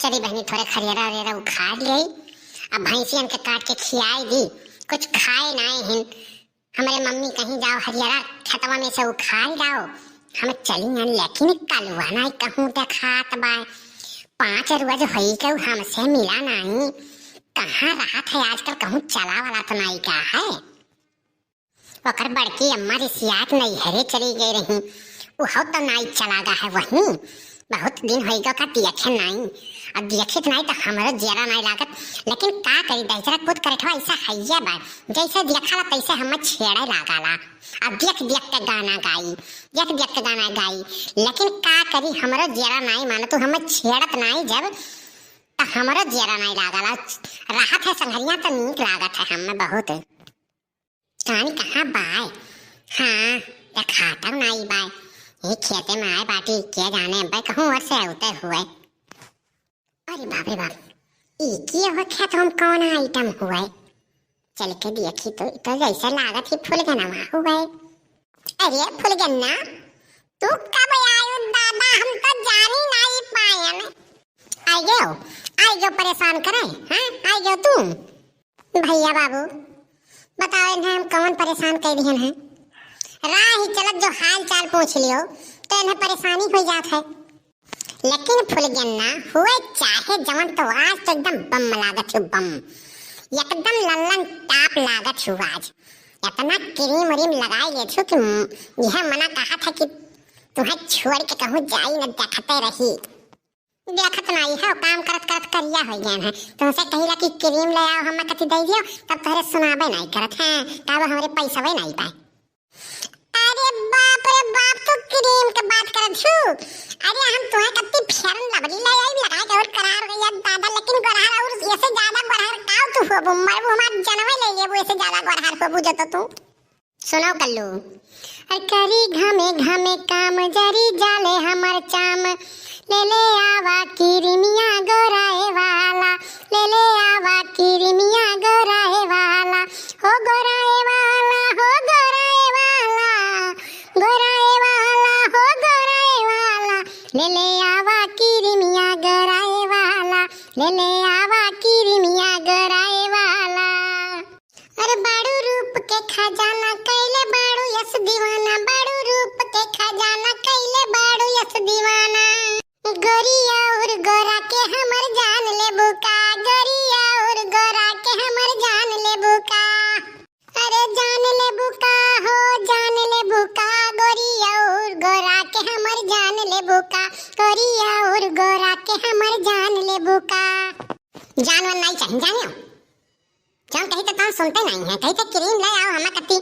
चली बहनी थोड़े खरियरा वरियरा उखाड़ गई। अब भैंसियन के काट के खियाई दी, कुछ खाए नाए हिन। हमारे मम्मी कहीं जाओ हरियरा खेतवा में से उखाड़ जाओ, हम चली लेकिन कलुआ ना कहूँ तो खात बा 5 रोज हुई के हमसे मिला नहीं। कहाँ रहा था आजकल, कहूँ चला वाला तो नहीं का है। वकर बड़की अम्मा रिसियात नहीं हरे चली गई रही, वो तो नहीं चला गा है वहीं। बहुत दिन हो गया का देखे नहीं, अब देखे नहीं तो हमारा जरा नहीं लागत। लेकिन का करी दहचरा खुद करे ऐसा हैया बा, जैसे देखला तैसे हम छेड़े लागाला। अब देख देख के गाना गाई, देख देख के गाना गाई, लेकिन का करी हमारा जरा नहीं मानो तो हम छेड़त नहीं जब तो हमारा जरा नहीं लागाला। राहत है संघरिया तो नीक लागत है हमें बहुत। कहानी कहाँ बाय, हाँ दिखाता नहीं बाय, ये खेते में आए बाटी क्या जाने भाई कहूँ और से होते हुए। अरे बाप रे बाप, एक ही हो खेत हम कौन आइटम हुए। चल के देखी तो जैसे लागत ही फूल गन्ना हुए। अरे फूल गन्ना तू कब आयो दादा, हम तो जानी नहीं पाए। आई गयो परेशान करे, हाँ आई गयो तुम। भैया बाबू बताओ इन्हें हम कौन परेशान कर दिए हैं। राह ही चलत जो हाल चाल पूछ लियो तो इन्हें परेशानी हो जात है। लेकिन फुलगन्ना हुए चाहे जवन तो आज तो एकदम बम लागत हो, बम एकदम लल्लन टाप लागत हो। आज इतना क्रीम व्रीम लगाई गए थे कि यह मना कहा था कि तुम्हें छोड़ के कहूँ जाई न देखते रही। देखत नहीं है, काम करत करत करिया हो गया है। तुमसे कहिला कि क्रीम ले आओ हमें कति दे दियो, तब तोहरे सुनाबे नहीं करत है, तब हमारे पैसा भी नहीं पाए। अरे बाप रे बाप, तो क्रीम के बात करत छु। अरे हम तुम्हें कति फेरन लवली ले आई लगा के और करार गया दादा, लेकिन गरहार और ऐसे ज्यादा गरहार काऊ तू हो बुमर वो हमार जनवे ले लिए, वो ऐसे ज्यादा गरहार हो बुझे तो तू। सुनो कल्लू, अरे करी घमे घमे काम जरी जाले हमर चाम, ले ले आवा किरमिया गोराए वाला, ले ले आवा किरमिया गोराए वाला, हो गोराए वाला, हो गोराए वाला, गोराए वाला, हो गोराए वाला, ले ले आवा किरमिया गोराए वाला, ले ले आवा किरमिया गोराए वाला। अरे बाड़ू रूप के खजाना कैले बाड़ू यस दीवाना, बाड़ू रूप के खजाना कैले बाड़ू यस दीवाना। गोरिया और गोरा के हमर जान ले बुका, गोरिया और गोरा के हमर जान ले बुका। अरे जान ले बुका हो जान ले बुका, गोरिया और गोरा के हमर जान ले बुका, गोरिया और गोरा के हमर जान ले बुका। जानवर नहीं चाहिए जानियो, जान कहीं तो तुम सुनते नहीं है। कहीं तो क्रीम ले आओ हमें कति,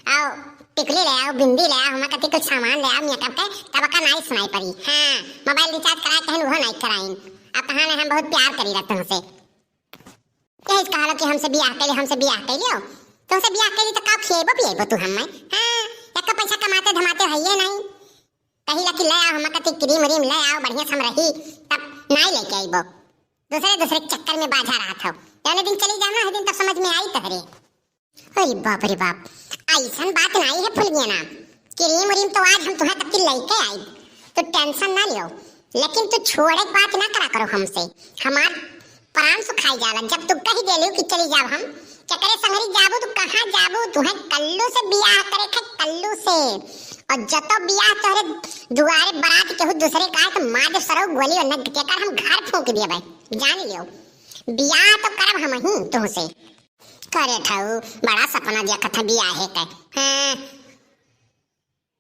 आओ टिकली ले आओ, बिंदी ले आओ, हमें कति कुछ सामान ले आओ मेकअप के, तब का नहीं सुनाई पड़ी। हाँ मोबाइल रिचार्ज कराए कहीं वो नहीं कराइन। अब कहां ने हम बहुत प्यार करी रहते हमसे, यही कहा कि हमसे बियाह कर ले, हमसे बियाह कर लियो। तुमसे बियाह कर ली तो का खिएबो पिएबो तू हमें। हां एक पैसा कमाते धमाते हइए नहीं, कहिला कि ले आओ हमें कति क्रीम व्रीम ले आओ बढ़िया से हम रही, तब नहीं लेके आइबो। दूसरे चक्कर में बाझा रहा था। पहले दिन चली जाना है दिन तो समझ में आई तहरे। अरे बाप रे बाप, ऐसा बात नहीं है फुलगन्ना, क्रीम व्रीम तो आज हम तुम्हें तब की लेके आई, तो टेंशन ना लियो। लेकिन तू छोड़े बात ना करा करो हमसे, हमार प्राण सुखाई जाला। जब तू कही देलियो कि चली जाओ हम चकरे संगरी जाबू तो कहां जाबू, तुम्हें कल्लू से बियाह करे खे, कल्लू से। और जतो बियाह तोरे दुआरे बारात केहू दूसरे का तो मां दे सरो गोली न केकर हम घर फूंक दिए भाई, जान लियो। बियाह तो करब हम ही तुमसे करे थाऊ, बड़ा सपना देखा था बियाह है के। हां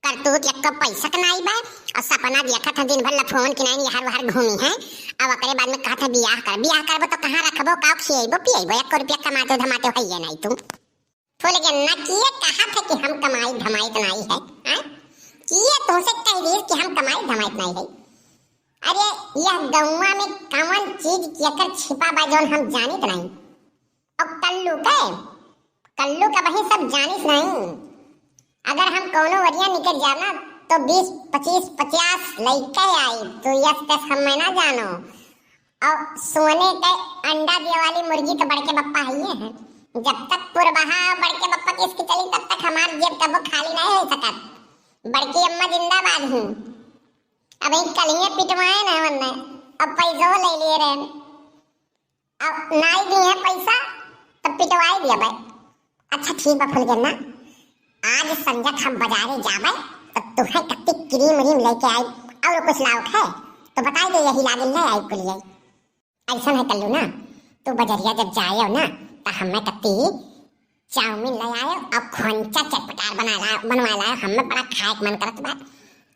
करतूत एक पैसा का नहीं बा, और सपना देखा था दिन भर लफोन की नहीं हर हर घूमी है। अब अकरे बाद में कहा था बियाह करबो तो कहां रखबो, का खिएबो पिएबो, 1 रुपया कमाते धमाते होइए नहीं तुम। फुलगन्ना किए कहा था कि हम कमाई धमाई नहीं है, हां किए तुमसे कह दिए कि हम कमाई धमाई नहीं है। अरे यह गौवा में कौन चीज केकर छिपा बा जोन हम जानित नहीं। और कल्लू का वही सब जानिस नहीं। अगर हम कोनो वरिया निकल जाना तो 20 25 50 लइके आई, तो यस तक हम ना जानो। और सोने के अंडा दे वाली मुर्गी तो बड़के बप्पा ही है, जब तक पुरबहा बड़के बप्पा की इसकी चली तब तक हमार जेब कबो खाली नहीं हो सकत। बड़की अम्मा जिंदाबाद हूँ। अब एक कलियां पिटवाए ना वरना अब पैसा ले लिए रहे, अब नहीं दिए पैसा तब पिटवाई दिया भाई। अच्छा ठीक बा फुलगन्ना, आज संजय हम बाजारे जावे तो तुम्हें कत्ती क्रीम व्रीम लेके आई और कुछ लाओ है तो बताई दे, यही लागिल ले आई कुल यही। ऐसा है कल्लू ना, तू बजरिया जब जाए ना तो हमें कत्ती चाउमीन ले आयो, अब खोंचा चटपटार बनवा लायो, हमें बड़ा खाए के मन करत बा।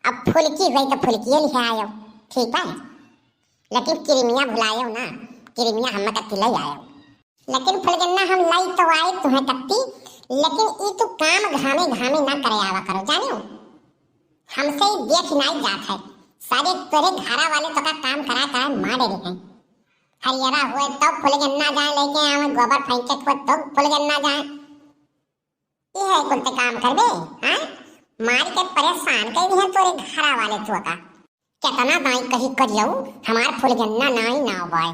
अब फुलकी हुई तो फुलकी ले आयो, ठीक बा, लेकिन क्रीमिया भुलायो ना, क्रीमिया हमें कत्ती ले आयो। लेकिन फुलगन्ना हम लाई तो आई तुम्हें कत्ती, लेकिन ई तू काम घामे घामे ना करे आवा करो, जानियो हमसे ही देख नहीं जात है, सारे तेरे घरा वाले तो का काम करा करा मारे रहे। हरियरा हुए तो फुलगन्ना जाए लेके आवे, गोबर फेंके हुए तो फुलगन्ना जाए, ये है कुछ काम करबे, हां मार के परेशान कर दिए तोरे घरा वाले तो का कितना दाई कही करियो हमार फुलगन्ना नहीं ना होए।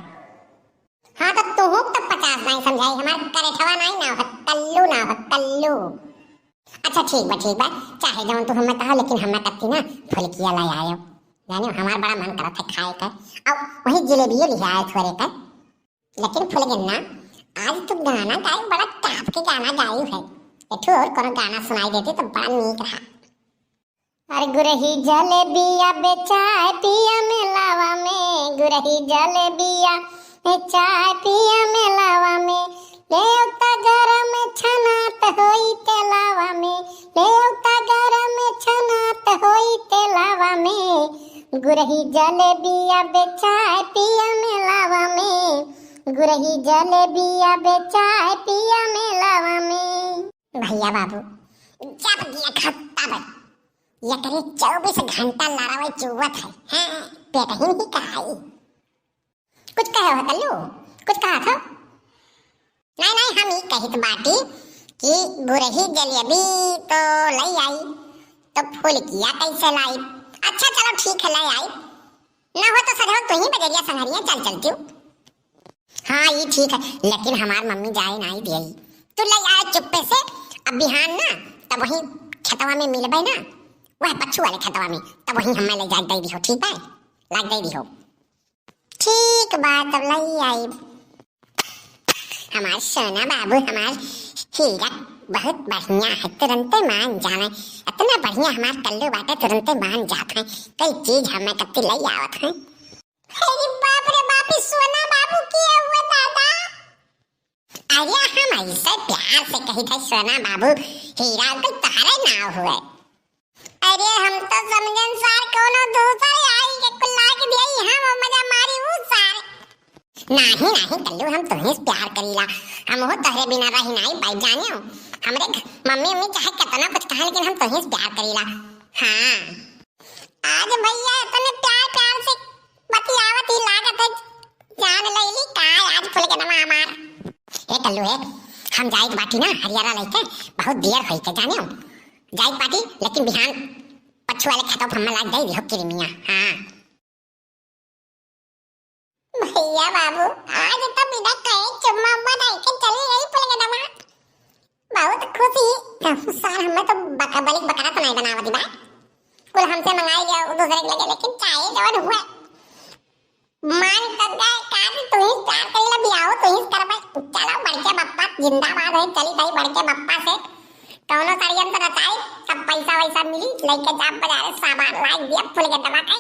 हाँ तो तू तो 50 नहीं समझाई, हमार करेठवा नहीं ना हो, कल्लू ना हो, कल्लू। अच्छा ठीक बा, चाहे जाऊं तू हमें कहा, लेकिन हमें कत्ती ना फुलकिया लाई आयो, जानियो हमार बड़ा मन करत है खाए का, अब वही जलेबी ले आए थोड़े का। लेकिन फुलगन्ना आज तू गाना गाई, बड़ा टाप के गाना गाई है, एठो और कोनो गाना सुनाई देती तो बड़ा नीक रहा। अरे गुरही जलेबिया बेचाए पिया मेलावा में, गुरही जलेबिया चाय पिया मेलावा में, लेवता गरम छनात होई तेलावा में, लेवता गरम छनात होई तेलावा में, गुरही जलेबिया बेचाए पिया मेलावा में, गुरही जलेबिया बेचाए पिया मेलावा में। भैया बाबू जब दिया खत्ता ये करे 24 घंटा लड़ावे चुवत है, पेट ही नहीं कहाई। कुछ कहे हो कल्लू, कुछ कहा था? नहीं हम ही कही तो बाटी कि गुरही जलेबी तो लाई आई तो फुलकिया कैसे लाई। अच्छा चलो ठीक है लाई आई, ना हो तो सजो तू ही बजरिया संघरिया चल चलती हूँ। हाँ ये ठीक है, लेकिन हमार मम्मी जाए नहीं दिया, तू लाई आया चुप्पे से। अब बिहान ना तब वही खेतवा में मिलबे ना, वह पच्छू वाले खेतवा में, तब वही हमें ले जाए दे दी हो, ठीक है लाग दे दी हो, ठीक बात। अब लाई आई हमार सोना बाबू, हमार हीरा बहुत बढ़िया है, तुरंत मान जाने, इतना बढ़िया हमार कल्लू बाटे तुरंत मान जाते हैं, कई चीज हमें कत्ती लाई आवत है। अरे बाप रे बाप, सोना बाबू किए हुए दादा। अरे हम ऐसे प्यार से कही थे सोना बाबू, हीरा को तारे ना हुए। अरे हम तो समझन सार कोनो दूसरे आई के कुल्ला के दिए, हम मजा मारी वो सार। नहीं कल्लू, हम तुम्हें प्यार करीला, हम हो तहरे बिना रही नहीं पाई, जानियो हमरे मम्मी चाहे कितना कुछ कहा, लेकिन हम तुम्हें प्यार करीला। हाँ आज भैया इतने प्यार से बतियावत ही लागत है, जान लईली काय आज फुल के नमा हमार। ए कल्लू हम जाइत बाटी ना हरियारा लेके, बहुत देर होई के जानियो जाइत बाटी, लेकिन बिहान पच्छू वाले खेतों पर लाग दे दियो क्रीमिया। हाँ भैया बाबू आज तो बिना कहे चुम्मा बधाई के चली गई फुलगनमा, बहुत खुशी। सार हमें तो बकरा तो नहीं बनावती बा, कुल हमसे मंगाई गया दूसरे के लगे, लेकिन चाहे जवन हुए मान कर गए काज तू ही प्यार करेला, बियाह तू ही करबे। चलो बड़के बप्पा जिंदाबाद है, चली भाई बड़के बप्पा से कौनो षडयंत्र रचाई, सब पैसा वैसा मिली लेके जा बाजारे सामान लाई दिया फुलगनमा के।